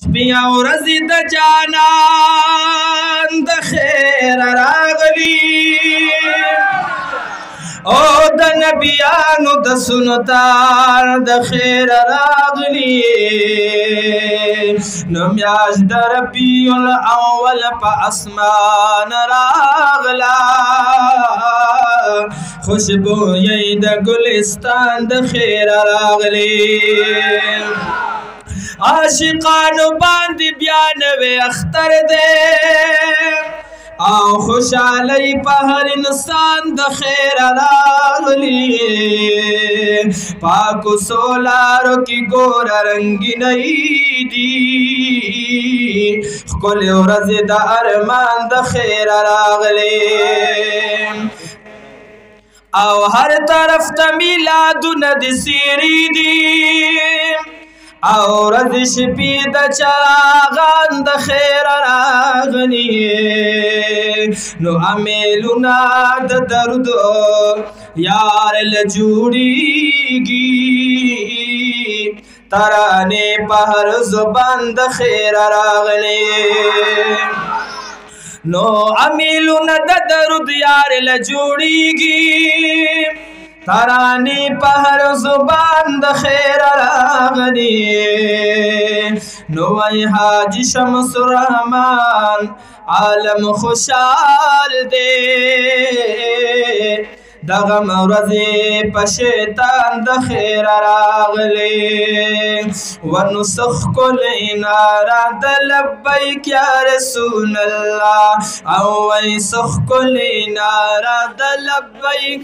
بیا ورځې د جانان د خیر راغلی او د نبیانو د سنتان د خیر راغلی نو میاشت د ربیع الاول په اسمان راغلا خوشبویی د ګلستان د خیر راغلی عاشقانو باندې بیا نوی اختر دی او خوشحالی په هر انسان د خیر راغلی پاکو سولارو کی ګور رنگینی دی ښکلې ورځې د ارمان د خیر راغلی او هر طرف ته میلادونه د سیری دی او ورځ شپې د چراغان د خیر راغلي نو امیلونه د درد یار له جوړیږي ترانې په هر زبان د خیر راغلي نو امیلونه د درد یار له جوړیږي ترانی په هر زبان د خیر راغلی نو ای حاجی شمس الرحمن عالم خوشحال دی دغم ورځې په شیطان د خیر راغلی ونسخ ښکلی ناره د لبیک یا رسول الله او وی سخ ښکلی ناره د لبیک